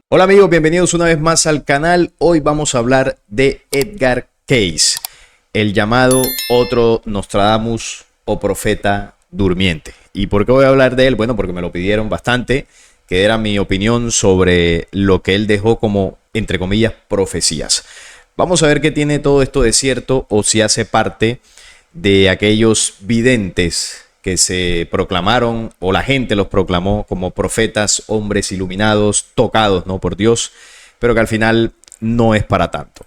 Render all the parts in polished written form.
Hola amigos, bienvenidos una vez más al canal. Hoy vamos a hablar de Edgar Cayce, el llamado otro Nostradamus o profeta durmiente. ¿Y por qué voy a hablar de él? Bueno, porque me lo pidieron bastante, que era mi opinión sobre lo que él dejó como, entre comillas, profecías. Vamos a ver qué tiene todo esto de cierto o si hace parte de aquellos videntes que se proclamaron o la gente los proclamó como profetas, hombres iluminados, tocados, ¿no?, por Dios, pero que al final no es para tanto.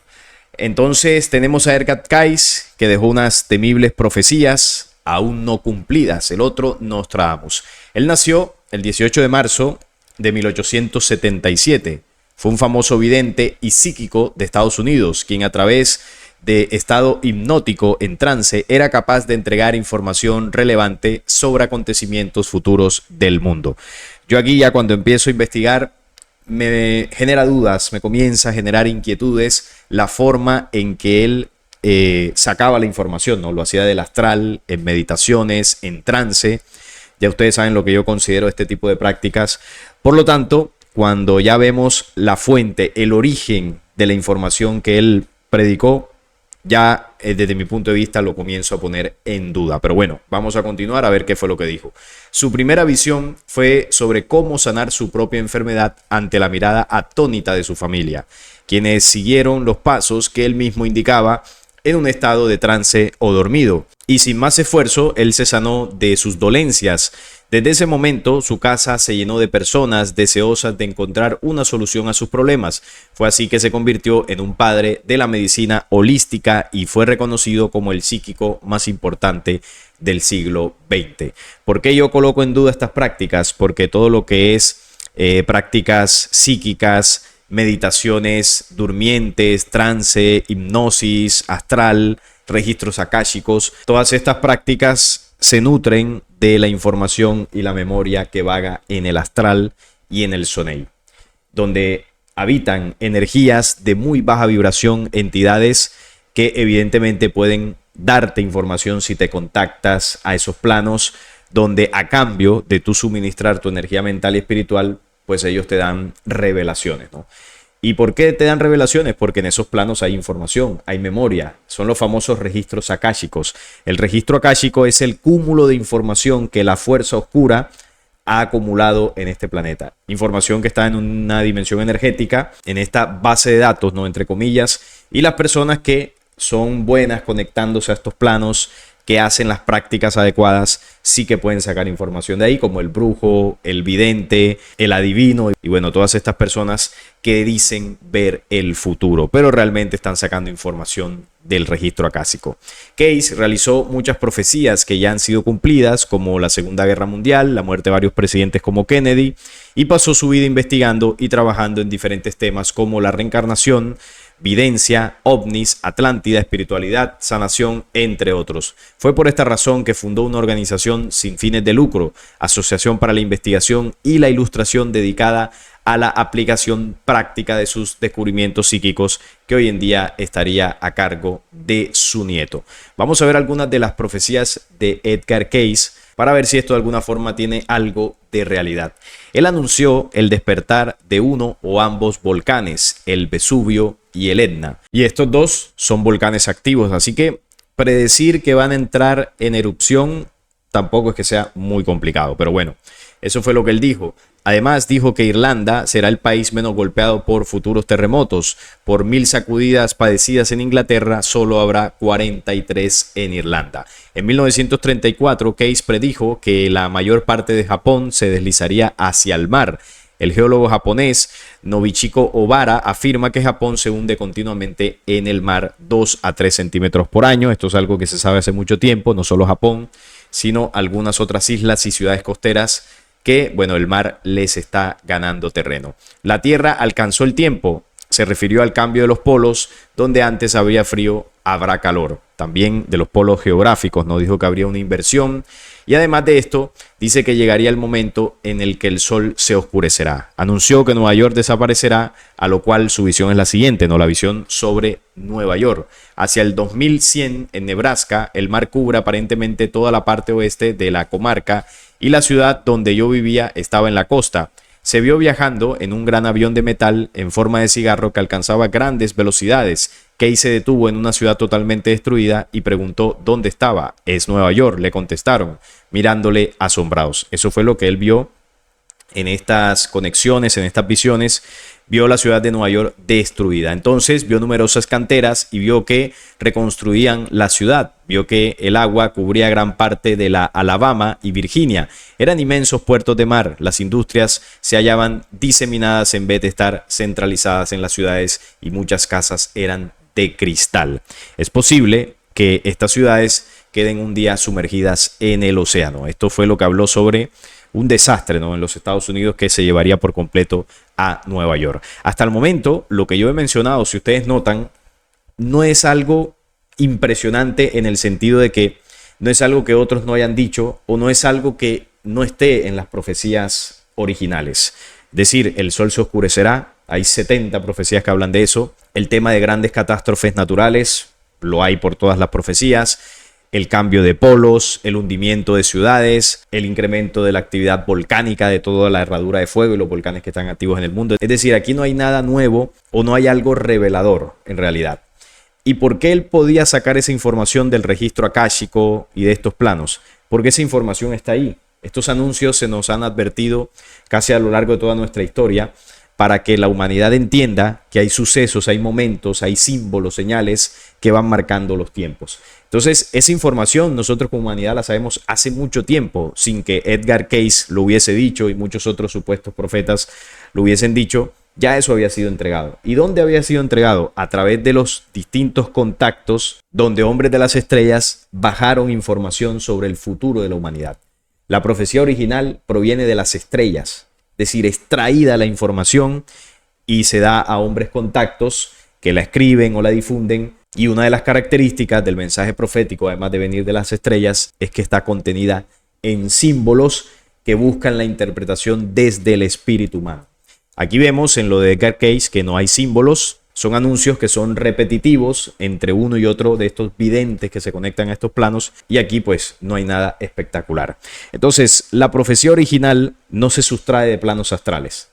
Entonces tenemos a Edgar Cayce, que dejó unas temibles profecías aún no cumplidas. El otro, Nostradamus. Él nació el 18 de marzo de 1877. Fue un famoso vidente y psíquico de Estados Unidos, quien a través de estado hipnótico en trance era capaz de entregar información relevante sobre acontecimientos futuros del mundo. Yo aquí ya cuando empiezo a investigar me genera dudas, me comienza a generar inquietudes la forma en que él sacaba la información, ¿no? Lo hacía del astral, en meditaciones, en trance. Ya ustedes saben lo que yo considero este tipo de prácticas. Por lo tanto, cuando ya vemos la fuente, el origen de la información que él predicó, ya desde mi punto de vista lo comienzo a poner en duda. Pero bueno, vamos a continuar a ver qué fue lo que dijo. Su primera visión fue sobre cómo sanar su propia enfermedad ante la mirada atónita de su familia, quienes siguieron los pasos que él mismo indicaba en un estado de trance o dormido. Y sin más esfuerzo, él se sanó de sus dolencias. Desde ese momento, su casa se llenó de personas deseosas de encontrar una solución a sus problemas. Fue así que se convirtió en un padre de la medicina holística y fue reconocido como el psíquico más importante del siglo XX. ¿Por qué yo coloco en duda estas prácticas? Porque todo lo que es prácticas psíquicas, meditaciones durmientes, trance, hipnosis, astral, registros akáshicos, todas estas prácticas se nutren de la información y la memoria que vaga en el astral y en el sonei, donde habitan energías de muy baja vibración, entidades que evidentemente pueden darte información si te contactas a esos planos, donde a cambio de tú suministrar tu energía mental y espiritual, pues ellos te dan revelaciones, ¿no? ¿Y por qué te dan revelaciones? Porque en esos planos hay información, hay memoria. Son los famosos registros akáshicos. El registro akáshico es el cúmulo de información que la fuerza oscura ha acumulado en este planeta. Información que está en una dimensión energética, en esta base de datos, ¿no?, entre comillas. Y las personas que son buenas conectándose a estos planos, que hacen las prácticas adecuadas, sí que pueden sacar información de ahí, como el brujo, el vidente, el adivino y bueno, todas estas personas que dicen ver el futuro, pero realmente están sacando información del registro akáshico. Cayce realizó muchas profecías que ya han sido cumplidas, como la Segunda Guerra Mundial, la muerte de varios presidentes como Kennedy, y pasó su vida investigando y trabajando en diferentes temas como la reencarnación, videncia, ovnis, Atlántida, espiritualidad, sanación, entre otros. Fue por esta razón que fundó una organización sin fines de lucro, Asociación para la Investigación y la Ilustración, dedicada a la aplicación práctica de sus descubrimientos psíquicos, que hoy en día estaría a cargo de su nieto. Vamos a ver algunas de las profecías de Edgar Cayce para ver si esto de alguna forma tiene algo de realidad. Él anunció el despertar de uno o ambos volcanes, el Vesubio y el Etna. Y estos dos son volcanes activos, así que predecir que van a entrar en erupción tampoco es que sea muy complicado, pero bueno, eso fue lo que él dijo. Además dijo que Irlanda será el país menos golpeado por futuros terremotos. Por 1000 sacudidas padecidas en Inglaterra, solo habrá 43 en Irlanda. En 1934, Cayce predijo que la mayor parte de Japón se deslizaría hacia el mar. El geólogo japonés Nobuchiko Obara afirma que Japón se hunde continuamente en el mar 2 a 3 centímetros por año. Esto es algo que se sabe hace mucho tiempo, no solo Japón, sino algunas otras islas y ciudades costeras que, bueno, el mar les está ganando terreno. La Tierra alcanzó el tiempo. Se refirió al cambio de los polos, donde antes había frío, habrá calor. También de los polos geográficos, ¿no? Dijo que habría una inversión. Y además de esto, dice que llegaría el momento en el que el sol se oscurecerá. Anunció que Nueva York desaparecerá, a lo cual su visión es la siguiente, ¿no? La visión sobre Nueva York. Hacia el 2100, en Nebraska, el mar cubre aparentemente toda la parte oeste de la comarca y la ciudad donde yo vivía estaba en la costa. se vio viajando en un gran avión de metal en forma de cigarro que alcanzaba grandes velocidades. Kay se detuvo en una ciudad totalmente destruida y preguntó dónde estaba. Es Nueva York, le contestaron, mirándole asombrados. Eso fue lo que él vio en estas conexiones, en estas visiones. Vio la ciudad de Nueva York destruida. Entonces vio numerosas canteras y vio que reconstruían la ciudad. Vio que el agua cubría gran parte de la Alabama y Virginia. Eran inmensos puertos de mar. Las industrias se hallaban diseminadas en vez de estar centralizadas en las ciudades y muchas casas eran de cristal. Es posible que estas ciudades queden un día sumergidas en el océano. Esto fue lo que habló sobre un desastre, ¿no?, en los Estados Unidos que se llevaría por completo a Nueva York. Hasta el momento, lo que yo he mencionado, si ustedes notan, no es algo impresionante en el sentido de que no es algo que otros no hayan dicho o no es algo que no esté en las profecías originales. Es decir, el sol se oscurecerá, hay 70 profecías que hablan de eso. El tema de grandes catástrofes naturales, lo hay por todas las profecías. El cambio de polos, el hundimiento de ciudades, el incremento de la actividad volcánica, de toda la herradura de fuego y los volcanes que están activos en el mundo. Es decir, aquí no hay nada nuevo o no hay algo revelador en realidad. ¿Y por qué él podía sacar esa información del registro akáshico y de estos planos? Porque esa información está ahí. Estos anuncios se nos han advertido casi a lo largo de toda nuestra historia para que la humanidad entienda que hay sucesos, hay momentos, hay símbolos, señales que van marcando los tiempos. Entonces, esa información nosotros como humanidad la sabemos hace mucho tiempo, sin que Edgar Cayce lo hubiese dicho y muchos otros supuestos profetas lo hubiesen dicho. Ya eso había sido entregado. ¿Y dónde había sido entregado? A través de los distintos contactos donde hombres de las estrellas bajaron información sobre el futuro de la humanidad. La profecía original proviene de las estrellas, es decir, extraída la información y se da a hombres contactos que la escriben o la difunden. Y una de las características del mensaje profético, además de venir de las estrellas, es que está contenida en símbolos que buscan la interpretación desde el espíritu humano. Aquí vemos en lo de Edgar Cayce que no hay símbolos, son anuncios que son repetitivos entre uno y otro de estos videntes que se conectan a estos planos, y aquí pues no hay nada espectacular. Entonces, la profecía original no se sustrae de planos astrales.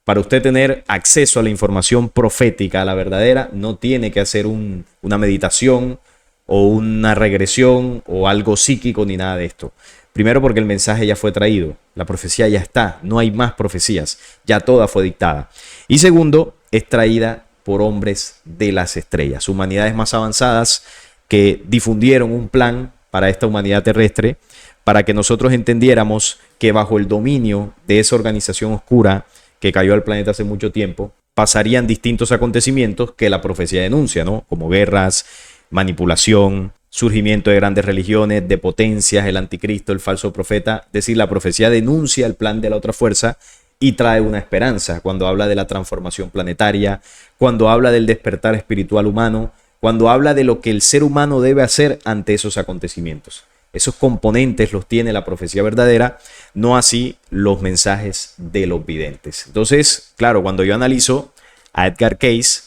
Para usted tener acceso a la información profética, a la verdadera, no tiene que hacer una meditación o una regresión o algo psíquico ni nada de esto. Primero porque el mensaje ya fue traído, la profecía ya está, no hay más profecías, ya toda fue dictada. Y segundo, es traída por hombres de las estrellas, humanidades más avanzadas que difundieron un plan para esta humanidad terrestre, para que nosotros entendiéramos que bajo el dominio de esa organización oscura que cayó al planeta hace mucho tiempo, pasarían distintos acontecimientos que la profecía denuncia, ¿no? Como guerras, manipulación, surgimiento de grandes religiones, de potencias, el anticristo, el falso profeta. Es decir, la profecía denuncia el plan de la otra fuerza y trae una esperanza cuando habla de la transformación planetaria, cuando habla del despertar espiritual humano, cuando habla de lo que el ser humano debe hacer ante esos acontecimientos. Esos componentes los tiene la profecía verdadera, no así los mensajes de los videntes. Entonces, claro, cuando yo analizo a Edgar Cayce,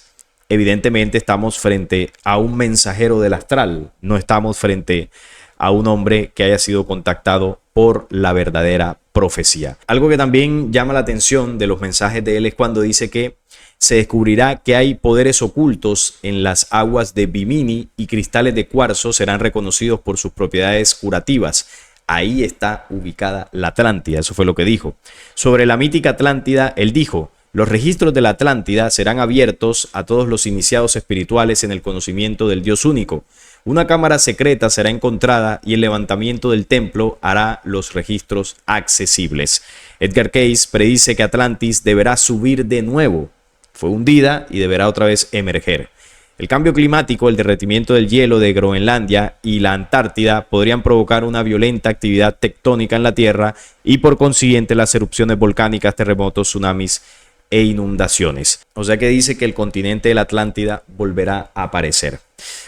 evidentemente estamos frente a un mensajero del astral, no estamos frente a un hombre que haya sido contactado por la verdadera profecía. Algo que también llama la atención de los mensajes de él es cuando dice que se descubrirá que hay poderes ocultos en las aguas de Bimini y cristales de cuarzo serán reconocidos por sus propiedades curativas. Ahí está ubicada la Atlántida, eso fue lo que dijo. Sobre la mítica Atlántida, él dijo: los registros de la Atlántida serán abiertos a todos los iniciados espirituales en el conocimiento del Dios único. Una cámara secreta será encontrada y el levantamiento del templo hará los registros accesibles. Edgar Cayce predice que Atlantis deberá subir de nuevo. Fue hundida y deberá otra vez emerger. El cambio climático, el derretimiento del hielo de Groenlandia y la Antártida podrían provocar una violenta actividad tectónica en la Tierra y por consiguiente las erupciones volcánicas, terremotos, tsunamis e inundaciones. O sea que dice que el continente de la Atlántida volverá a aparecer.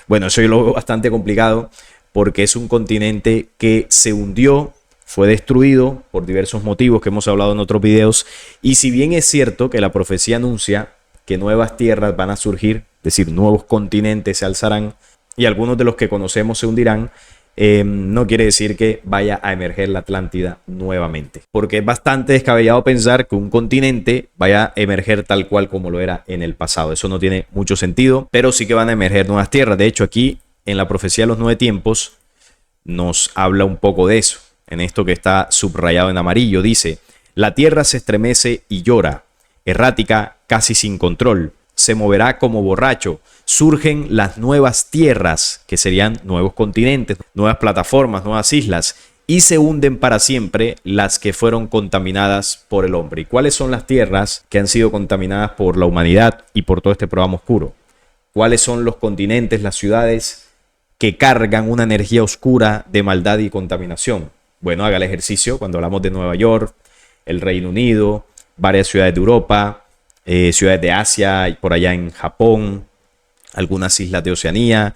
Bueno, eso yo lo veo bastante complicado porque es un continente que se hundió, fue destruido por diversos motivos que hemos hablado en otros videos, y si bien es cierto que la profecía anuncia que nuevas tierras van a surgir, es decir, nuevos continentes se alzarán y algunos de los que conocemos se hundirán, no quiere decir que vaya a emerger la Atlántida nuevamente, porque es bastante descabellado pensar que un continente vaya a emerger tal cual como lo era en el pasado. Eso no tiene mucho sentido, pero sí que van a emerger nuevas tierras. De hecho, aquí en la profecía de los 9 tiempos nos habla un poco de eso. En esto que está subrayado en amarillo dice: la tierra se estremece y llora, errática, casi sin control, se moverá como borracho. Surgen las nuevas tierras, que serían nuevos continentes, nuevas plataformas, nuevas islas, y se hunden para siempre las que fueron contaminadas por el hombre. ¿Y cuáles son las tierras que han sido contaminadas por la humanidad y por todo este programa oscuro? ¿Cuáles son los continentes, las ciudades que cargan una energía oscura de maldad y contaminación? Bueno, haga el ejercicio cuando hablamos de Nueva York, el Reino Unido, varias ciudades de Europa, ciudades de Asia y por allá en Japón, algunas islas de Oceanía,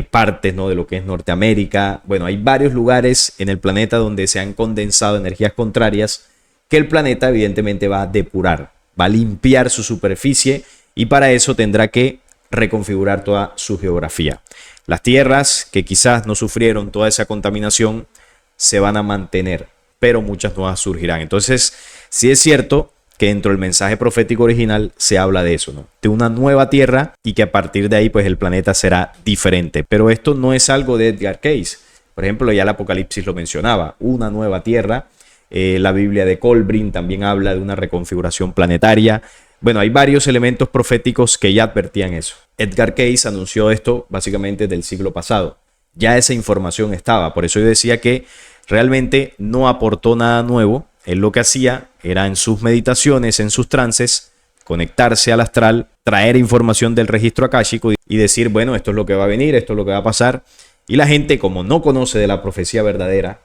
partes, ¿no?, de lo que es Norteamérica. Bueno, hay varios lugares en el planeta donde se han condensado energías contrarias que el planeta evidentemente va a depurar, va a limpiar su superficie, y para eso tendrá que reconfigurar toda su geografía. Las tierras que quizás no sufrieron toda esa contaminación se van a mantener, pero muchas nuevas surgirán. Entonces, sí es cierto que dentro del mensaje profético original se habla de eso, ¿no?, de una nueva tierra, y que a partir de ahí pues el planeta será diferente. Pero esto no es algo de Edgar Cayce. Por ejemplo, ya el Apocalipsis lo mencionaba, una nueva tierra. La Biblia de Colbrin también habla de una reconfiguración planetaria. Bueno, hay varios elementos proféticos que ya advertían eso. Edgar Cayce anunció esto básicamente del siglo pasado. Ya esa información estaba. Por eso yo decía que realmente no aportó nada nuevo. Él lo que hacía era, en sus meditaciones, en sus trances, conectarse al astral, traer información del registro akáshico y decir, bueno, esto es lo que va a venir, esto es lo que va a pasar. Y la gente, como no conoce de la profecía verdadera,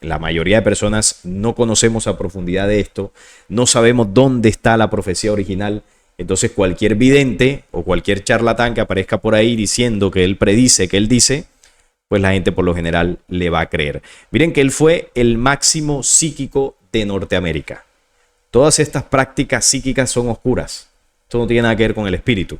la mayoría de personas no conocemos a profundidad de esto, no sabemos dónde está la profecía original. Entonces cualquier vidente o cualquier charlatán que aparezca por ahí diciendo que él predice, que él dice, pues la gente por lo general le va a creer. Miren que él fue el máximo psíquico de Norteamérica. Todas estas prácticas psíquicas son oscuras. Esto no tiene nada que ver con el espíritu.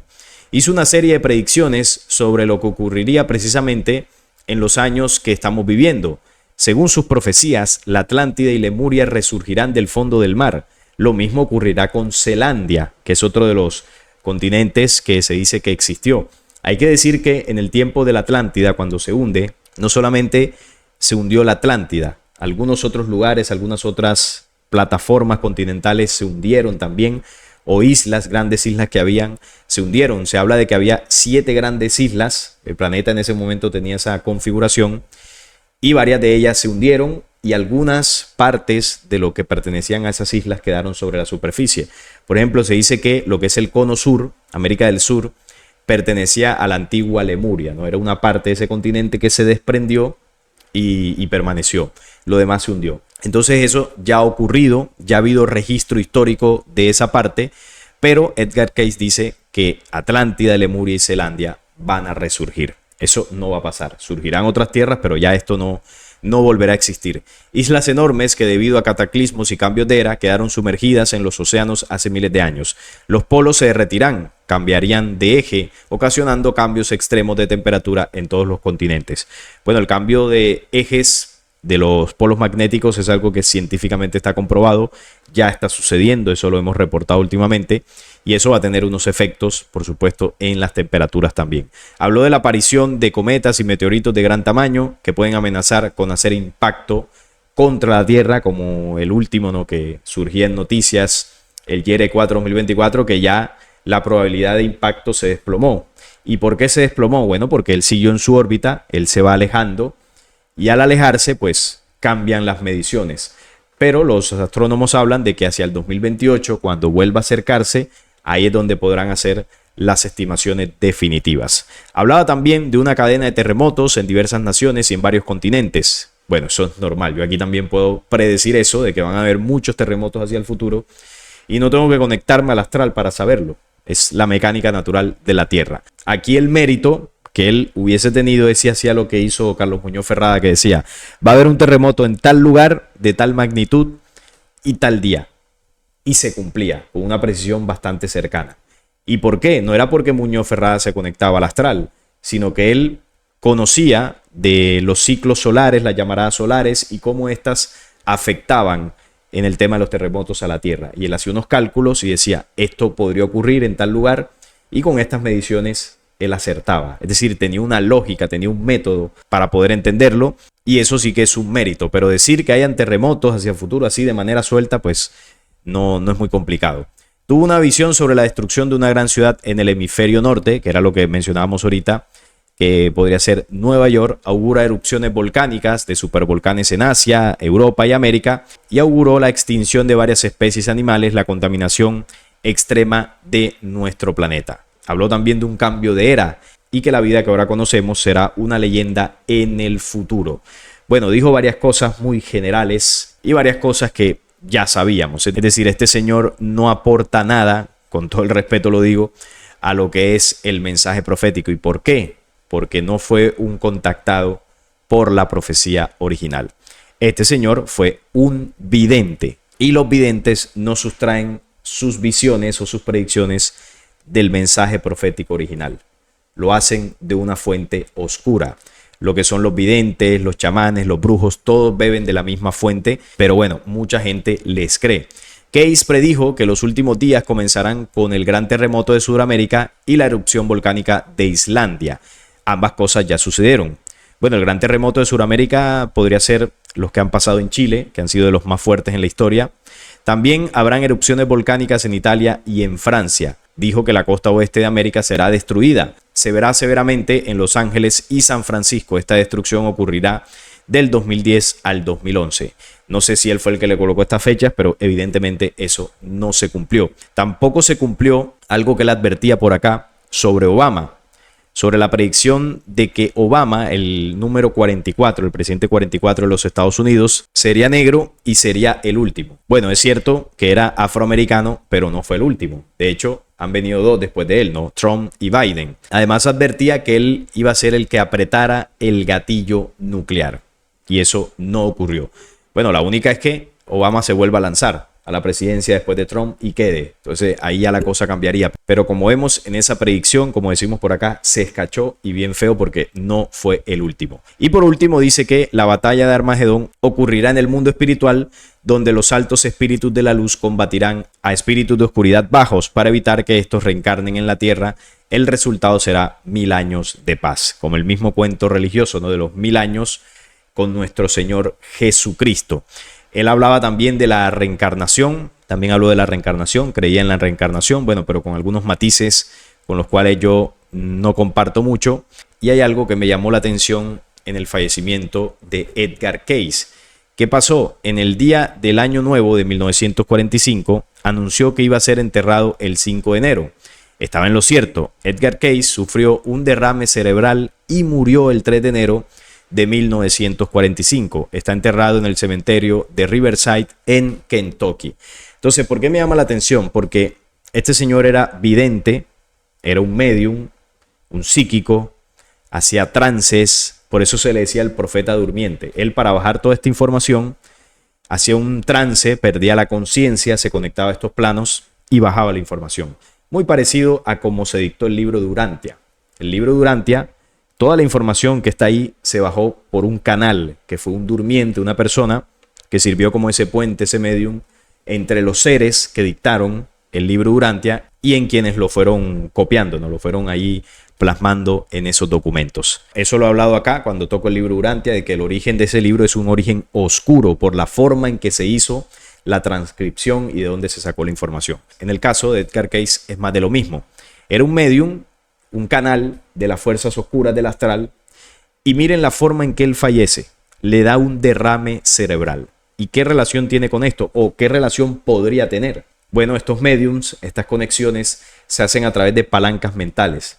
Hizo una serie de predicciones sobre lo que ocurriría precisamente en los años que estamos viviendo. Según sus profecías, la Atlántida y Lemuria resurgirán del fondo del mar. Lo mismo ocurrirá con Zelandia, que es otro de los continentes que se dice que existió. Hay que decir que en el tiempo de la Atlántida, cuando se hunde, no solamente se hundió la Atlántida, algunos otros lugares, algunas otras plataformas continentales se hundieron también, o islas, grandes islas que habían, se hundieron. Se habla de que había 7 grandes islas, el planeta en ese momento tenía esa configuración, y varias de ellas se hundieron, y algunas partes de lo que pertenecían a esas islas quedaron sobre la superficie. Por ejemplo, se dice que lo que es el cono sur, América del Sur, pertenecía a la antigua Lemuria, ¿no? Era una parte de ese continente que se desprendió y permaneció. Lo demás se hundió. Entonces eso ya ha ocurrido, ya ha habido registro histórico de esa parte, pero Edgar Cayce dice que Atlántida, Lemuria y Zelandia van a resurgir. Eso no va a pasar. Surgirán otras tierras, pero ya esto no volverá a existir. Islas enormes que debido a cataclismos y cambios de era quedaron sumergidas en los océanos hace miles de años. Los polos se derretirán, cambiarían de eje, ocasionando cambios extremos de temperatura en todos los continentes. Bueno, el cambio de ejes de los polos magnéticos es algo que científicamente está comprobado, ya está sucediendo, eso lo hemos reportado últimamente, y eso va a tener unos efectos, por supuesto, en las temperaturas también. Habló de la aparición de cometas y meteoritos de gran tamaño que pueden amenazar con hacer impacto contra la Tierra, como el último, ¿no?, que surgía en noticias, el Yere 4 2024, que ya la probabilidad de impacto se desplomó. ¿Y por qué se desplomó? Bueno, porque él siguió en su órbita, él se va alejando, y al alejarse, pues cambian las mediciones. Pero los astrónomos hablan de que hacia el 2028, cuando vuelva a acercarse, ahí es donde podrán hacer las estimaciones definitivas. Hablaba también de una cadena de terremotos en diversas naciones y en varios continentes. Bueno, eso es normal. Yo aquí también puedo predecir eso, de que van a haber muchos terremotos hacia el futuro. Y no tengo que conectarme al astral para saberlo. Es la mecánica natural de la Tierra. Aquí el mérito que él hubiese tenido es si hacía lo que hizo Carlos Muñoz Ferrada, que decía, va a haber un terremoto en tal lugar, de tal magnitud y tal día. Y se cumplía con una precisión bastante cercana. ¿Y por qué? No era porque Muñoz Ferrada se conectaba al astral, sino que él conocía de los ciclos solares, las llamaradas solares y cómo éstas afectaban en el tema de los terremotos a la Tierra. Y él hacía unos cálculos y decía, esto podría ocurrir en tal lugar, y con estas mediciones él acertaba. Es decir, tenía una lógica, tenía un método para poder entenderlo, y eso sí que es un mérito. Pero decir que hayan terremotos hacia el futuro así de manera suelta, pues no es muy complicado. Tuvo una visión sobre la destrucción de una gran ciudad en el hemisferio norte, que era lo que mencionábamos ahorita, que podría ser Nueva York. Augura erupciones volcánicas de supervolcanes en Asia, Europa y América, y auguró la extinción de varias especies animales, la contaminación extrema de nuestro planeta. Habló también de un cambio de era y que la vida que ahora conocemos será una leyenda en el futuro. Bueno, dijo varias cosas muy generales y varias cosas que ya sabíamos. Es decir, este señor no aporta nada, con todo el respeto lo digo, a lo que es el mensaje profético. ¿Y por qué? Porque no fue un contactado por la profecía original. Este señor fue un vidente, y los videntes no sustraen sus visiones o sus predicciones del mensaje profético original. Lo hacen de una fuente oscura. Lo que son los videntes, los chamanes, los brujos, todos beben de la misma fuente, pero bueno, mucha gente les cree. Case predijo que los últimos días comenzarán con el gran terremoto de Sudamérica y la erupción volcánica de Islandia. Ambas cosas ya sucedieron. Bueno, el gran terremoto de Sudamérica podría ser los que han pasado en Chile, que han sido de los más fuertes en la historia. También habrán erupciones volcánicas en Italia y en Francia. Dijo que la costa oeste de América será destruida. Se verá severamente en Los Ángeles y San Francisco. Esta destrucción ocurrirá del 2010 al 2011. No sé si él fue el que le colocó estas fechas, pero evidentemente eso no se cumplió. Tampoco se cumplió algo que él advertía por acá sobre Obama, sobre la predicción de que Obama, el número 44, el presidente 44 de los Estados Unidos, sería negro y sería el último. Bueno, es cierto que era afroamericano, pero no fue el último. De hecho, han venido dos después de él, ¿no? Trump y Biden. Además, advertía que él iba a ser el que apretara el gatillo nuclear. Y eso no ocurrió. Bueno, la única es que Obama se vuelva a lanzar a la presidencia después de Trump y quede. Entonces ahí ya la cosa cambiaría. Pero como vemos en esa predicción, como decimos por acá, se escachó y bien feo porque no fue el último. Y por último dice que la batalla de Armagedón ocurrirá en el mundo espiritual, donde los altos espíritus de la luz combatirán a espíritus de oscuridad bajos para evitar que estos reencarnen en la tierra. El resultado será 1000 años de paz, como el mismo cuento religioso, ¿no? De los 1000 años con nuestro Señor Jesucristo. Él hablaba también de la reencarnación, también habló de la reencarnación, creía en la reencarnación, bueno, pero con algunos matices con los cuales yo no comparto mucho. Y hay algo que me llamó la atención en el fallecimiento de Edgar Cayce. ¿Qué pasó? En el día del Año Nuevo de 1945, anunció que iba a ser enterrado el 5 de enero. Estaba en lo cierto. Edgar Cayce sufrió un derrame cerebral y murió el 3 de enero de 1945. Está enterrado en el cementerio de Riverside en Kentucky. Entonces, ¿por qué me llama la atención? Porque este señor era vidente, era un medium, un psíquico, hacía trances, por eso se le decía el profeta durmiente. Él, para bajar toda esta información, hacía un trance, perdía la conciencia, se conectaba a estos planos y bajaba la información. Muy parecido a cómo se dictó el libro de Urantia. El libro de Urantia, toda la información que está ahí se bajó por un canal, que fue un durmiente, una persona que sirvió como ese puente, ese medium, entre los seres que dictaron el libro Urantia y en quienes lo fueron copiando, ¿no? Lo fueron ahí plasmando en esos documentos. Eso lo he hablado acá cuando toco el libro Urantia, de que el origen de ese libro es un origen oscuro por la forma en que se hizo la transcripción y de dónde se sacó la información. En el caso de Edgar Cayce es más de lo mismo. Era un medium, un canal de las fuerzas oscuras del astral, y miren la forma en que él fallece. Le da un derrame cerebral. ¿Y qué relación tiene con esto? ¿O qué relación podría tener? Bueno, estos mediums, estas conexiones se hacen a través de palancas mentales.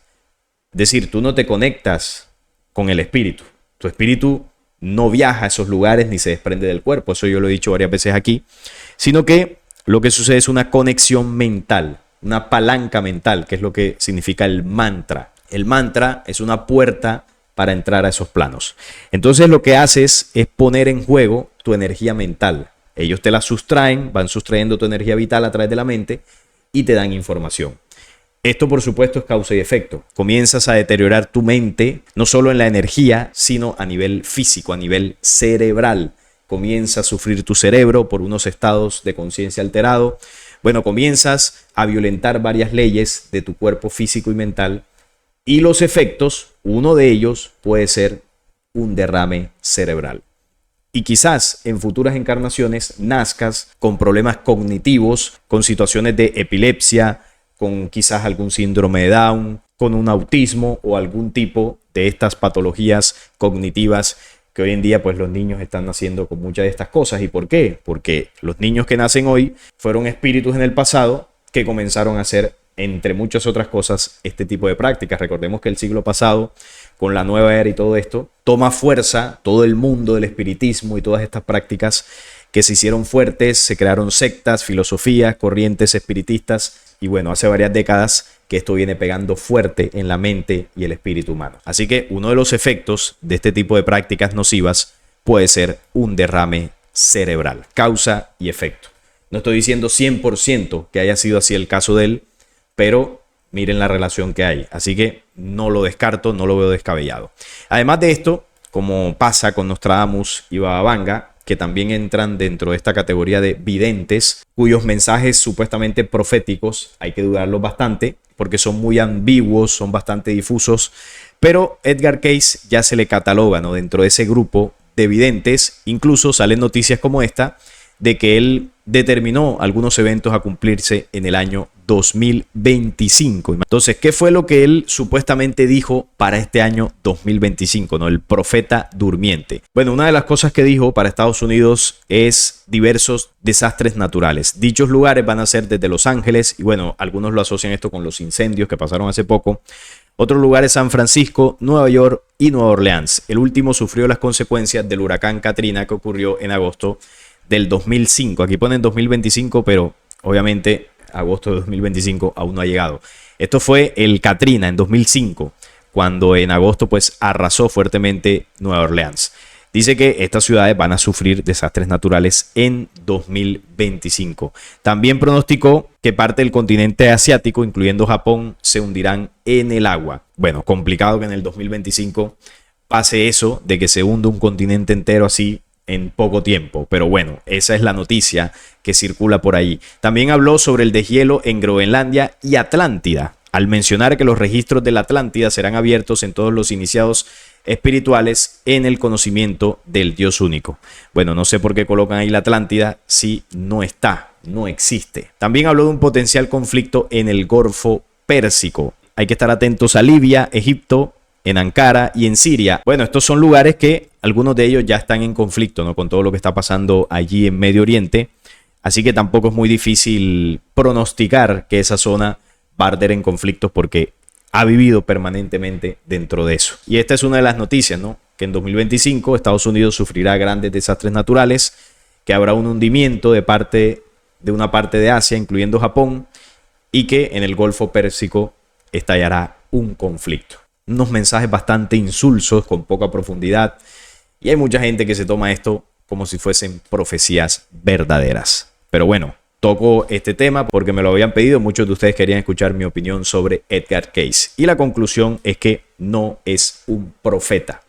Es decir, tú no te conectas con el espíritu. Tu espíritu no viaja a esos lugares ni se desprende del cuerpo. Eso yo lo he dicho varias veces aquí. Sino que lo que sucede es una conexión mental, una palanca mental, que es lo que significa el mantra. El mantra es una puerta para entrar a esos planos. Entonces lo que haces es poner en juego tu energía mental. Ellos te la sustraen, van sustrayendo tu energía vital a través de la mente y te dan información. Esto, por supuesto, es causa y efecto. Comienzas a deteriorar tu mente, no solo en la energía, sino a nivel físico, a nivel cerebral. Comienza a sufrir tu cerebro por unos estados de conciencia alterado. Bueno, comienzas a violentar varias leyes de tu cuerpo físico y mental. Y los efectos, uno de ellos puede ser un derrame cerebral. Y quizás en futuras encarnaciones nazcas con problemas cognitivos, con situaciones de epilepsia, con quizás algún síndrome de Down, con un autismo o algún tipo de estas patologías cognitivas que hoy en día pues los niños están naciendo con muchas de estas cosas. ¿Y por qué? Porque los niños que nacen hoy fueron espíritus en el pasado que comenzaron a hacer, entre muchas otras cosas, este tipo de prácticas. Recordemos que el siglo pasado, con la nueva era y todo esto, toma fuerza todo el mundo del espiritismo y todas estas prácticas que se hicieron fuertes, se crearon sectas, filosofías, corrientes espiritistas y bueno, hace varias décadas que esto viene pegando fuerte en la mente y el espíritu humano. Así que uno de los efectos de este tipo de prácticas nocivas puede ser un derrame cerebral, causa y efecto. No estoy diciendo 100% que haya sido así el caso de él, pero miren la relación que hay. Así que no lo descarto, no lo veo descabellado. Además de esto, como pasa con Nostradamus y Baba Vanga, que también entran dentro de esta categoría de videntes, cuyos mensajes supuestamente proféticos hay que dudarlos bastante, porque son muy ambiguos, son bastante difusos, pero Edgar Cayce ya se le cataloga, ¿no?, dentro de ese grupo de videntes. Incluso salen noticias como esta, de que él determinó algunos eventos a cumplirse en el año 2025. Entonces, ¿qué fue lo que él supuestamente dijo para este año 2025, ¿no? El profeta durmiente. Bueno, una de las cosas que dijo para Estados Unidos es diversos desastres naturales. Dichos lugares van a ser desde Los Ángeles, y bueno, algunos lo asocian esto con los incendios que pasaron hace poco. Otros lugares: San Francisco, Nueva York y Nueva Orleans. El último sufrió las consecuencias del huracán Katrina que ocurrió en agosto del 2005. Aquí ponen 2025, pero obviamente agosto de 2025 aún no ha llegado. Esto fue el Katrina en 2005, cuando en agosto pues arrasó fuertemente Nueva Orleans. Dice que estas ciudades van a sufrir desastres naturales en 2025. También pronosticó que parte del continente asiático, incluyendo Japón, se hundirán en el agua. Bueno, complicado que en el 2025 pase eso, de que se hunda un continente entero así en poco tiempo, pero bueno, esa es la noticia que circula por ahí. También habló sobre el deshielo en Groenlandia y Atlántida, al mencionar que los registros de la Atlántida serán abiertos en todos los iniciados espirituales en el conocimiento del Dios único. Bueno, no sé por qué colocan ahí la Atlántida si no está, no existe. También habló de un potencial conflicto en el Golfo Pérsico. Hay que estar atentos a Libia, Egipto, en Ankara y en Siria. Bueno, estos son lugares que algunos de ellos ya están en conflicto, ¿no?, con todo lo que está pasando allí en Medio Oriente. Así que tampoco es muy difícil pronosticar que esa zona va a arder en conflictos, porque ha vivido permanentemente dentro de eso. Y esta es una de las noticias, ¿no?, que en 2025 Estados Unidos sufrirá grandes desastres naturales, que habrá un hundimiento de una parte de Asia, incluyendo Japón, y que en el Golfo Pérsico estallará un conflicto. Unos mensajes bastante insulsos, con poca profundidad, y hay mucha gente que se toma esto como si fuesen profecías verdaderas. Pero bueno, toco este tema porque me lo habían pedido. Muchos de ustedes querían escuchar mi opinión sobre Edgar Cayce, y la conclusión es que no es un profeta.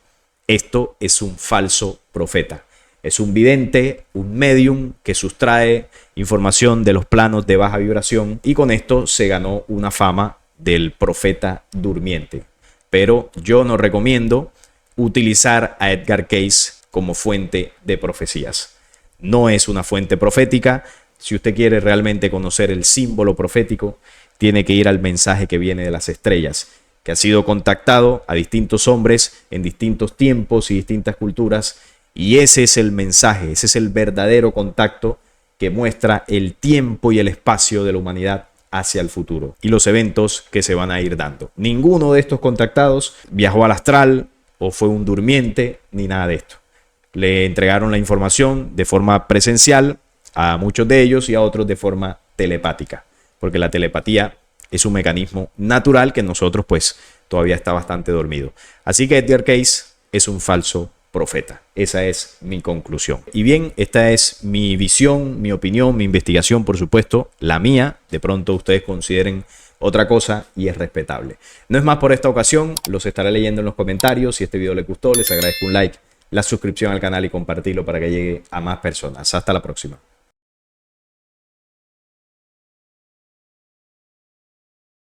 Esto es un falso profeta. Es un vidente, un medium que sustrae información de los planos de baja vibración, y con esto se ganó una fama del profeta durmiente. Pero yo no recomiendo utilizar a Edgar Cayce como fuente de profecías. No es una fuente profética. Si usted quiere realmente conocer el símbolo profético, tiene que ir al mensaje que viene de las estrellas, que ha sido contactado a distintos hombres en distintos tiempos y distintas culturas, y ese es el mensaje, ese es el verdadero contacto que muestra el tiempo y el espacio de la humanidad hacia el futuro y los eventos que se van a ir dando. Ninguno de estos contactados viajó al astral o fue un durmiente, ni nada de esto. Le entregaron la información de forma presencial a muchos de ellos, y a otros de forma telepática, porque la telepatía es un mecanismo natural que nosotros pues todavía está bastante dormido. Así que Edgar Cayce es un falso profeta. Esa es mi conclusión. Y bien, esta es mi visión, mi opinión, mi investigación, por supuesto, la mía. De pronto ustedes consideren otra cosa y es respetable. No es más por esta ocasión, los estaré leyendo en los comentarios. Si este video les gustó, les agradezco un like, la suscripción al canal y compartirlo para que llegue a más personas. Hasta la próxima.